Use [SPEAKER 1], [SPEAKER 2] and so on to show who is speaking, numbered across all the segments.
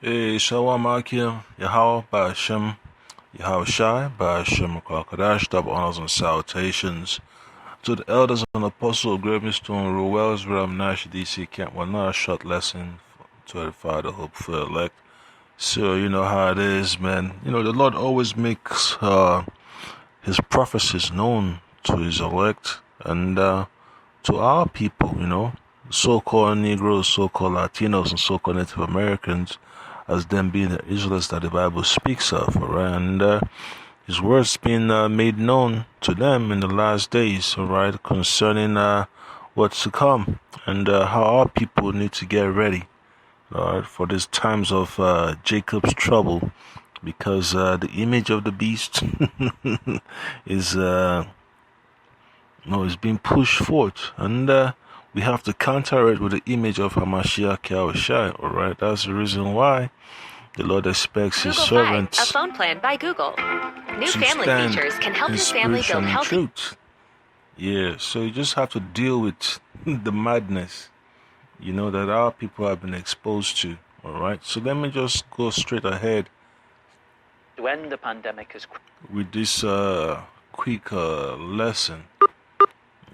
[SPEAKER 1] Hey, Shalom Akim, Yahweh, Ba'ashem, Yahweh Shai, Ba'ashem, Kwakadash, double honors and salutations to the elders and apostles of Gravestone, Ruel's Ram Nash, DC Camp. Well, not a short lesson to edify the hope for the elect. So, you know how it is, man. You know, the Lord always makes his prophecies known to his elect and to our people, you know, so-called Negroes, so-called Latinos, and so-called Native Americans, as them being the Israelites that the Bible speaks of, all right? And his words being made known to them in the last days, all right, concerning what's to come and how our people need to get ready, all right, for these times of Jacob's trouble, because the image of the beast is being pushed forth, and we have to counter it with the image of Hamashiach Yahushua. All right, that's the reason why the Lord expects His servants
[SPEAKER 2] a phone plan by Google. New
[SPEAKER 1] to
[SPEAKER 2] family
[SPEAKER 1] stand
[SPEAKER 2] features can help
[SPEAKER 1] in
[SPEAKER 2] your family
[SPEAKER 1] spiritual
[SPEAKER 2] build healthy.
[SPEAKER 1] truth. Yeah, so you just have to deal with the madness, you know, that our people have been exposed to. All right, so let me just go straight ahead
[SPEAKER 3] to end the pandemic
[SPEAKER 1] with this quick lesson.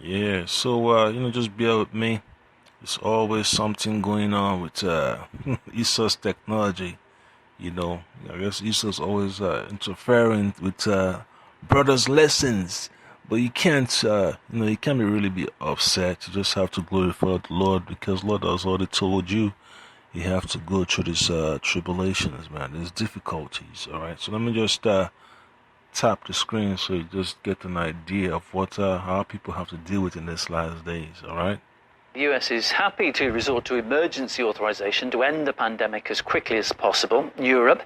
[SPEAKER 1] Yeah, so just bear with me. There's always something going on with ESO's technology. You know, I guess ESO's always interfering with brothers' lessons. But you can't, you can't really be upset. You just have to glorify the Lord, because Lord has already told you have to go through these tribulations, man. There's difficulties, all right? So let me just tap the screen so you just get an idea of what how people have to deal with in these last days, all right?
[SPEAKER 3] The US is happy to resort to emergency authorization to end the pandemic as quickly as possible. Europe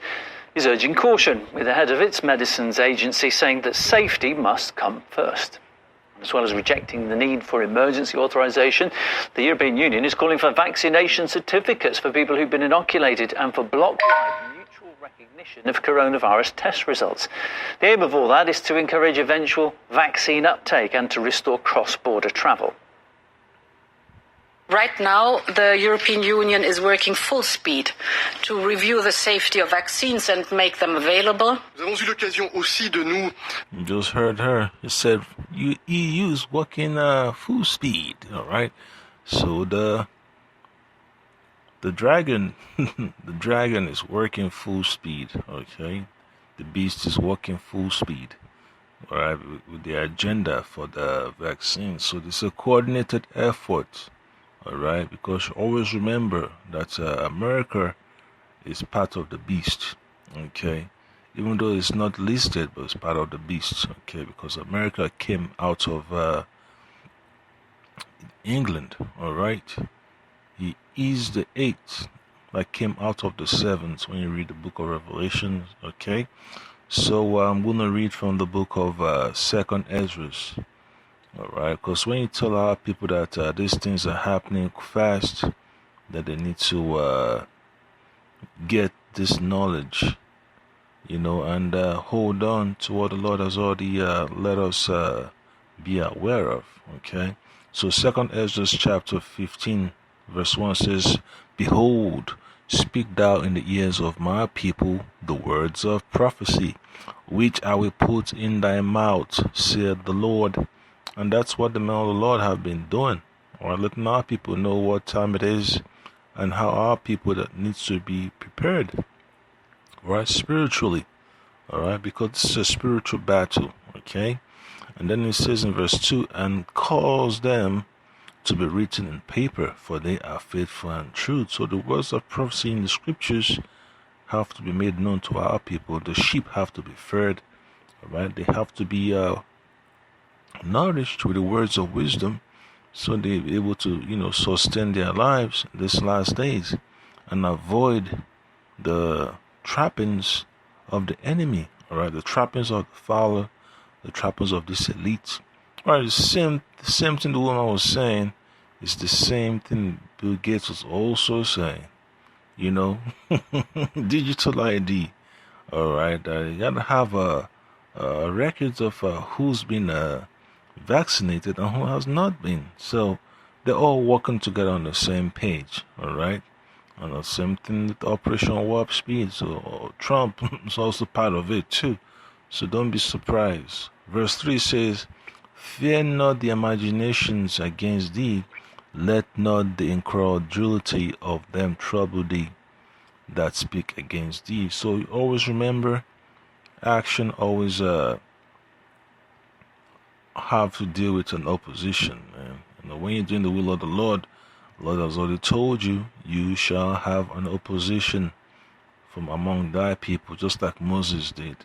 [SPEAKER 3] is urging caution, with the head of its medicines agency saying that safety must come first. As well as rejecting the need for emergency authorization, the European Union is calling for vaccination certificates for people who've been inoculated and for block-wide mutual recognition of coronavirus test results. The aim of all that is to encourage eventual vaccine uptake and to restore cross-border travel.
[SPEAKER 4] Right now, the European Union is working full speed to review the safety of vaccines and make them available.
[SPEAKER 1] You just heard her. It said EU is working full speed. All right. So the dragon, the dragon is working full speed. Okay. The beast is working full speed. All right, with the agenda for the vaccine. So this is a coordinated effort. All right, because always remember that America is part of the beast, okay? Even though it's not listed, but it's part of the beast, okay? Because America came out of England, all right? He is the eighth that came out of the seventh when you read the book of Revelation, okay? So I'm going to read from the book of 2nd Ezra. All right, because when you tell our people that these things are happening fast, that they need to get this knowledge, you know, and hold on to what the Lord has already let us be aware of, okay? So 2nd Ezra chapter 15, verse 1 says, "Behold, speak thou in the ears of my people the words of prophecy, which I will put in thy mouth, saith the Lord." And that's what the men of the Lord have been doing, or letting our people know what time it is and how our people that needs to be prepared, right, spiritually, all right, because this is a spiritual battle, okay? And then it says in verse 2, "And cause them to be written in paper, for they are faithful and true." So the words of prophecy in the scriptures have to be made known to our people. The sheep have to be fed, all right? They have to be nourished with the words of wisdom, so they're able to, sustain their lives in these last days and avoid the trappings of the enemy, all right, the trappings of the fowler, the trappings of this elite. All right, the same thing the woman was saying is the same thing Bill Gates was also saying, digital ID, all right, you gotta have records of who's been vaccinated and who has not been. So they're all working together on the same page, all right? And the same thing with Operation Warp Speed. So Trump is also part of it too. So don't be surprised. Verse 3 says, "Fear not the imaginations against thee, let not the incredulity of them trouble thee that speak against thee." So you always remember, action always have to deal with an opposition, man. When you're doing the will of the Lord has already told you, you shall have an opposition from among thy people, just like Moses did.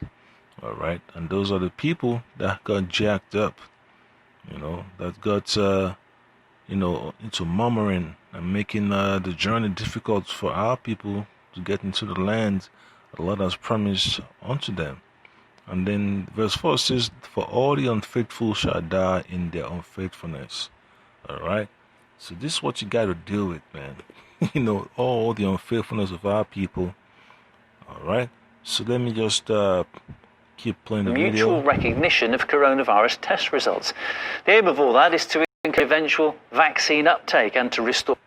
[SPEAKER 1] All right, and those are the people that got jacked up, that got into murmuring and making the journey difficult for our people to get into the land the Lord has promised unto them. And then verse 4 says, "For all the unfaithful shall die in their unfaithfulness." All right, so this is what you got to deal with, man. All the unfaithfulness of our people. All right, so let me just keep playing the
[SPEAKER 3] mutual
[SPEAKER 1] video.
[SPEAKER 3] recognition of coronavirus test results. The aim of all that is to encourage eventual vaccine uptake and to restore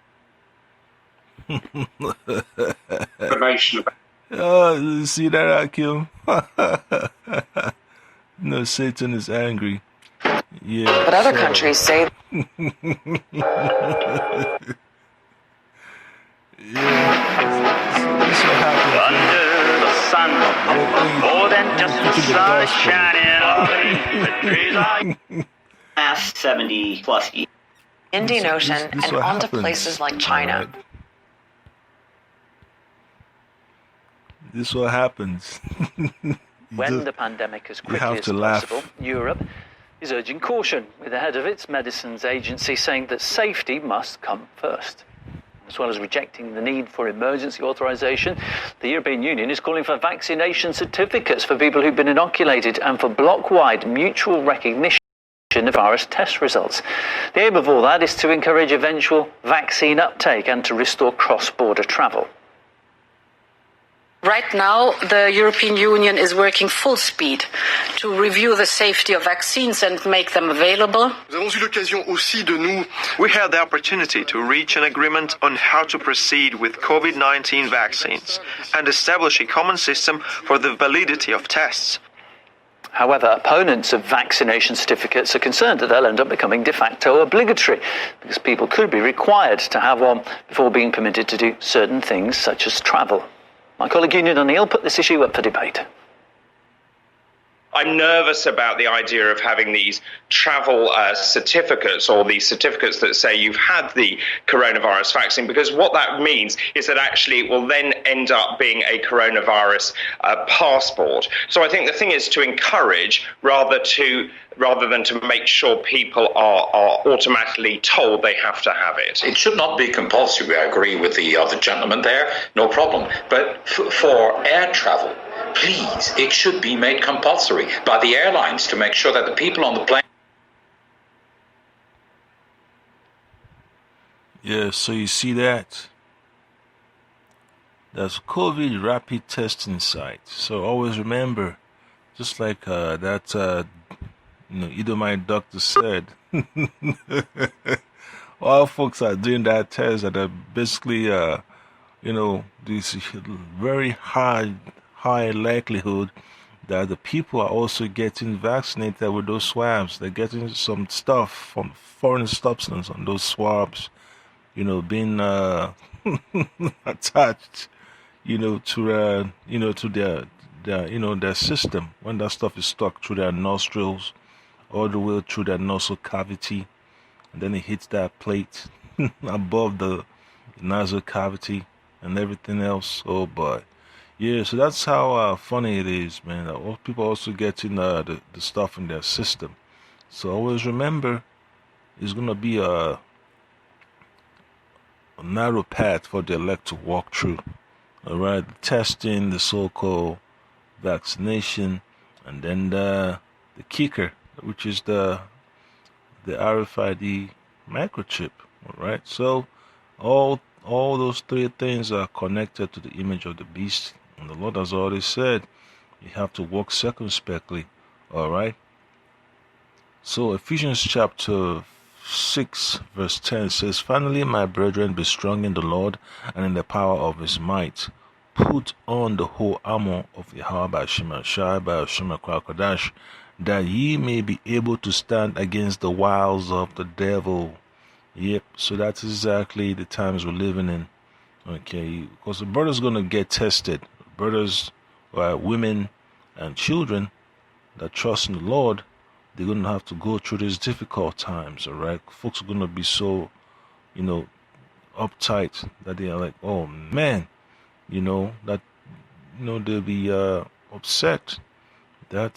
[SPEAKER 5] information.
[SPEAKER 1] Oh, see that, Akim? No, Satan is angry. Yeah.
[SPEAKER 2] But other countries say
[SPEAKER 1] That's what happens.
[SPEAKER 3] under the sun. More than just the sun shining on the trees are
[SPEAKER 5] Past 70 plus years.
[SPEAKER 2] Indian Ocean
[SPEAKER 1] This
[SPEAKER 2] and
[SPEAKER 1] what
[SPEAKER 2] onto
[SPEAKER 1] happens.
[SPEAKER 2] places like China.
[SPEAKER 1] All right. This is what happens.
[SPEAKER 3] when the pandemic as quickly
[SPEAKER 1] have
[SPEAKER 3] as
[SPEAKER 1] to laugh.
[SPEAKER 3] possible. Europe is urging caution, with the head of its medicines agency saying that safety must come first. As well as rejecting the need for emergency authorization, the European Union is calling for vaccination certificates for people who've been inoculated and for block-wide mutual recognition of virus test results. The aim of all that is to encourage eventual vaccine uptake and to restore cross-border travel.
[SPEAKER 4] Right now, the European Union is working full speed to review the safety of vaccines and make them available.
[SPEAKER 6] We had the opportunity to reach an agreement on how to proceed with COVID-19 vaccines and establish a common system for the validity of tests.
[SPEAKER 3] However, opponents of vaccination certificates are concerned that they'll end up becoming de facto obligatory because people could be required to have one before being permitted to do certain things such as travel. My colleague Union O'Neill put this issue up for debate.
[SPEAKER 7] I'm nervous about the idea of having these travel certificates or these certificates that say you've had the coronavirus vaccine, because what that means is that actually it will then end up being a coronavirus passport. So I think the thing is to encourage rather than to make sure people are automatically told they have to have it.
[SPEAKER 8] It should not be compulsory. I agree with the other gentleman there, no problem. But for air travel, please, it should be made compulsory by the airlines to make sure that the people on the plane.
[SPEAKER 1] Yeah, so you see that? That's COVID rapid testing site. So always remember, just like Edomite doctor said, all folks are doing that test that are basically, this very high likelihood that the people are also getting vaccinated with those swabs. They're getting some stuff from foreign substance on those swabs, being attached, to their system. When that stuff is stuck through their nostrils, all the way through their nasal cavity, and then it hits that plate above the nasal cavity and everything else. Oh boy. Yeah, so that's how funny it is, man. People also getting the stuff in their system. So always remember, it's going to be a narrow path for the elect to walk through. All right, the testing, the so-called vaccination, and then the kicker, which is the RFID microchip. All right, so all those three things are connected to the image of the beast. And the Lord has already said, you have to walk circumspectly. All right. So Ephesians chapter 6 verse 10 says, "Finally, my brethren, be strong in the Lord and in the power of his might. Put on the whole armor of Yahweh by Shema Shai by Shema Kwakadash, that ye may be able to stand against the wiles of the devil." Yep, so that's exactly the times we're living in. Okay, because the brother's going to get tested. Brothers, women, and children that trust in the Lord, they're going to have to go through these difficult times, all right? Folks are going to be so, uptight that they are like, oh man, that, they'll be upset that,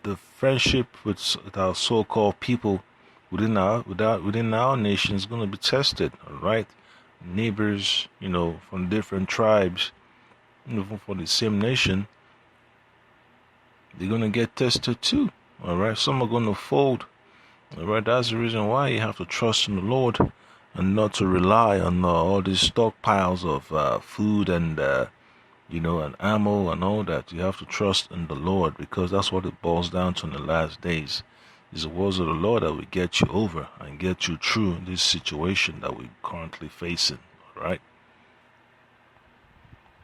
[SPEAKER 1] the friendship with our so-called people within our nation is going to be tested, all right? Neighbors, from different tribes, for the same nation, they're going to get tested too, all right? Some are going to fold, all right? That's the reason why you have to trust in the Lord and not to rely on all these stockpiles of food and and ammo and all that. You have to trust in the Lord, because that's what it boils down to in the last days. It's the words of the Lord that will get you over and get you through this situation that we're currently facing, all right?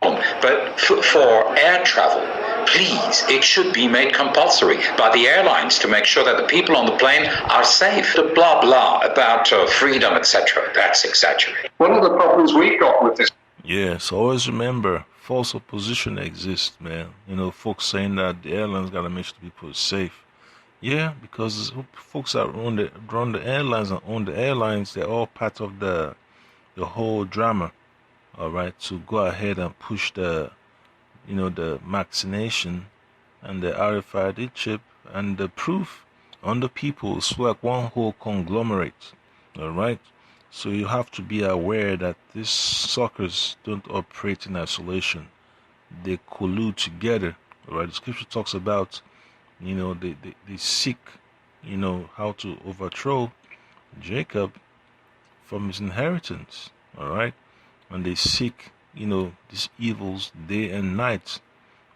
[SPEAKER 8] But for air travel, please, it should be made compulsory by the airlines to make sure that the people on the plane are safe. The blah blah about freedom, etc. That's exaggerated.
[SPEAKER 9] One of the problems we've got with this.
[SPEAKER 1] Yes, always remember, false opposition exists, man. Folks saying that the airlines got to make sure people are safe. Yeah, because folks that run the airlines and own the airlines, they're all part of the whole drama. All right, to go ahead and push the vaccination and the RFID chip and the proof on the people. It's like one whole conglomerate. All right, so you have to be aware that these suckers don't operate in isolation. They collude together. All right, the scripture talks about they seek how to overthrow Jacob from his inheritance. All right, and they seek these evils day and night.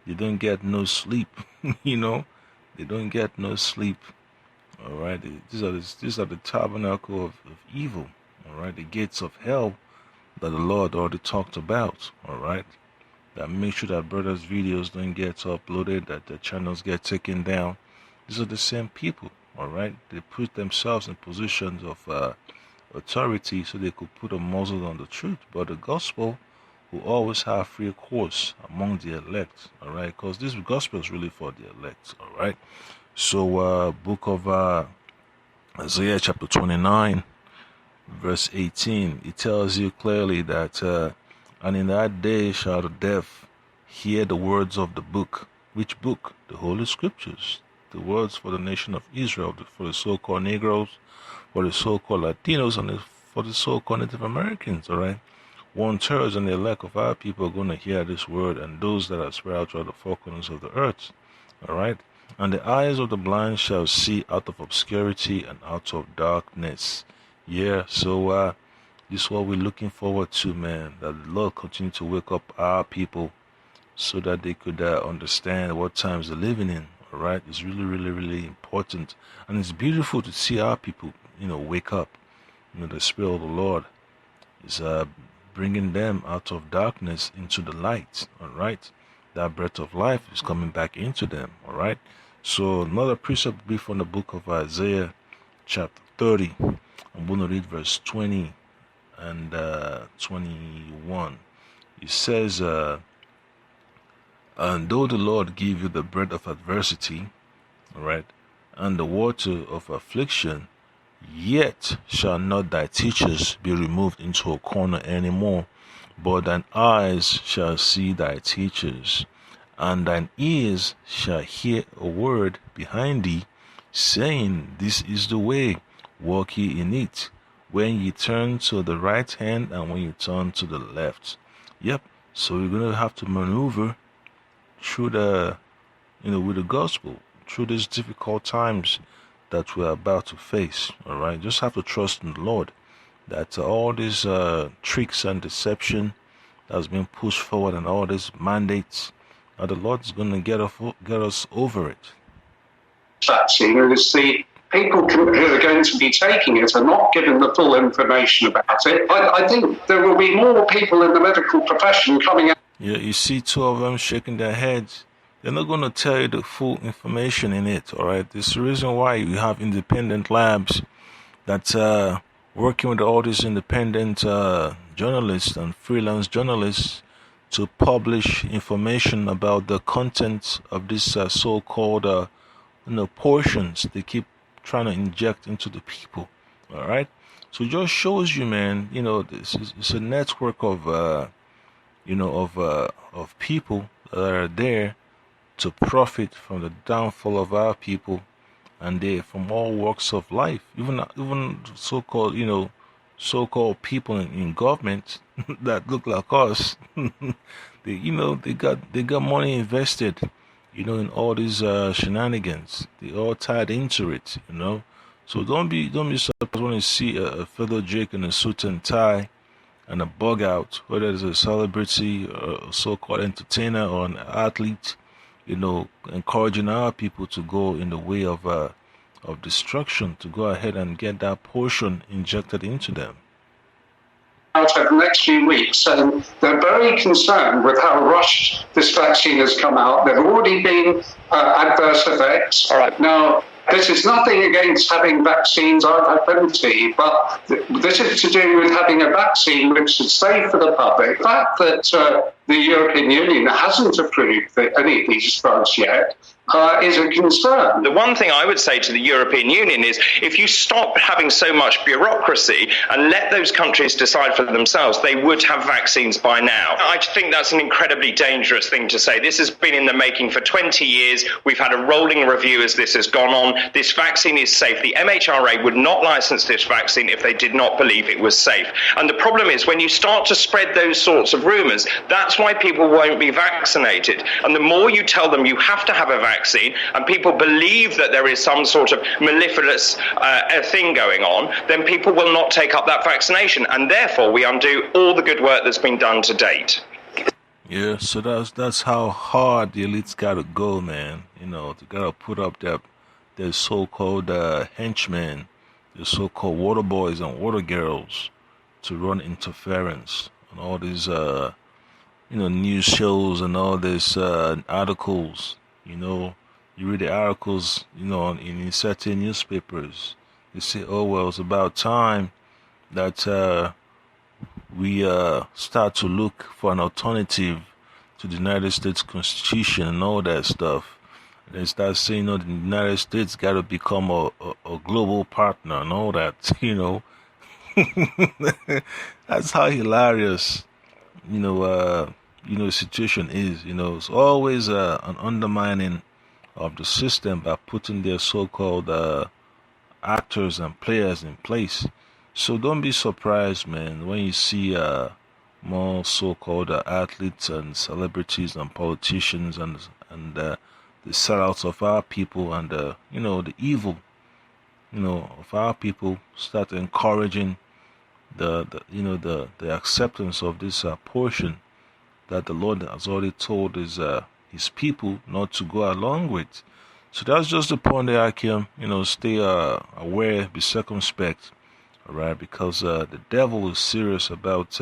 [SPEAKER 1] They don't get no sleep. They don't get no sleep. All right, these are the tabernacle of evil. All right, the gates of hell that the Lord already talked about. All right, that make sure that brothers' videos don't get uploaded, that the channels get taken down. These are the same people. All right, they put themselves in positions of authority so they could put a muzzle on the truth. But the gospel will always have free course among the elect. All right, because this gospel is really for the elect. All right, so book of Isaiah chapter 29 verse 18, it tells you clearly that and in that day shall the deaf hear the words of the book. Which book? The Holy Scriptures. The words for the nation of Israel, for the so-called Negroes, for the so-called Latinos, and for the so-called Native Americans. All right, 1/3 and the elect of our people are going to hear this word, and those that are spread out throughout the four corners of the earth. All right, and the eyes of the blind shall see out of obscurity and out of darkness. Yeah, so this is what we're looking forward to, man, that the Lord continue to wake up our people so that they could understand what times they're living in. All right, it's really, really, really important, and it's beautiful to see our people, wake up. The Spirit of the Lord is bringing them out of darkness into the light. All right, that breath of life is coming back into them. All right, so another precept will be from the book of Isaiah, chapter 30. I'm going to read verse 20 and 21. It says, and though the Lord give you the bread of adversity, all right, and the water of affliction, yet shall not thy teachers be removed into a corner any more, but thine eyes shall see thy teachers, and thine ears shall hear a word behind thee, saying, This is the way, walk ye in it, when ye turn to the right hand and when you turn to the left. Yep, so we're going to have to maneuver through the, with the gospel, through these difficult times that we're about to face. All right, just have to trust in the Lord that all these tricks and deception that's been pushed forward and all these mandates, the Lord is going to get us over it.
[SPEAKER 9] vaccine is the people who are going to be taking it are not given the full information about it. I think there will be more people in the medical profession coming out.
[SPEAKER 1] Yeah, you see two of them shaking their heads. They're not going to tell you the full information in it, all right? There's the reason why you have independent labs that's working with all these independent journalists and freelance journalists to publish information about the contents of this so-called portions they keep trying to inject into the people. All right, so it just shows you, man. It's a network of of people that are there to profit from the downfall of our people, and they from all walks of life, even so-called so-called people in government that look like us. They got money invested, in all these shenanigans. They all tied into it. So don't be surprised when you see a fellow Jake in a suit and tie and a bug out, whether it's a celebrity or a so-called entertainer or an athlete, encouraging our people to go in the way of destruction, to go ahead and get that portion injected into them.
[SPEAKER 9] Out over the next few weeks, and they're very concerned with how rushed this vaccine has come out. There have already been adverse effects. All right. Now, this is nothing against having vaccines. I've had plenty, but this is to do with having a vaccine which is safe for the public. The fact that the European Union hasn't approved any of these drugs yet is a concern.
[SPEAKER 7] The one thing I would say to the European Union is if you stop having so much bureaucracy and let those countries decide for themselves, they would have vaccines by now. I think that's an incredibly dangerous thing to say. This has been in the making for 20 years. We've had a rolling review as this has gone on. This vaccine is safe. The MHRA would not license this vaccine if they did not believe it was safe. And the problem is when you start to spread those sorts of rumours, that's why people won't be vaccinated. And the more you tell them you have to have a vaccine, and people believe that there is some sort of mellifluous thing going on, then people will not take up that vaccination, and therefore we undo all the good work that's been done to date.
[SPEAKER 1] Yeah, so that's how hard the elites gotta go, man. They gotta put up their so-called henchmen, the so-called water boys and water girls to run interference on all these news shows and all these articles. You read the articles, in certain newspapers. They say, oh, well, it's about time that we start to look for an alternative to the United States Constitution and all that stuff. They start saying, the United States got to become a global partner and all that, That's how hilarious, the situation is. It's always an undermining of the system by putting their so-called actors and players in place. So don't be surprised, man, when you see more so-called athletes and celebrities and politicians and the sellouts of our people and the evil of our people start encouraging the acceptance of this portion that the Lord has already told his people not to go along with. So that's just the point there, Akim. Stay aware, be circumspect, all right? Because the devil is serious about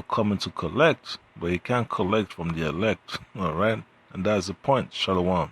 [SPEAKER 1] coming to collect, but he can't collect from the elect, all right? And that's the point. Shalom.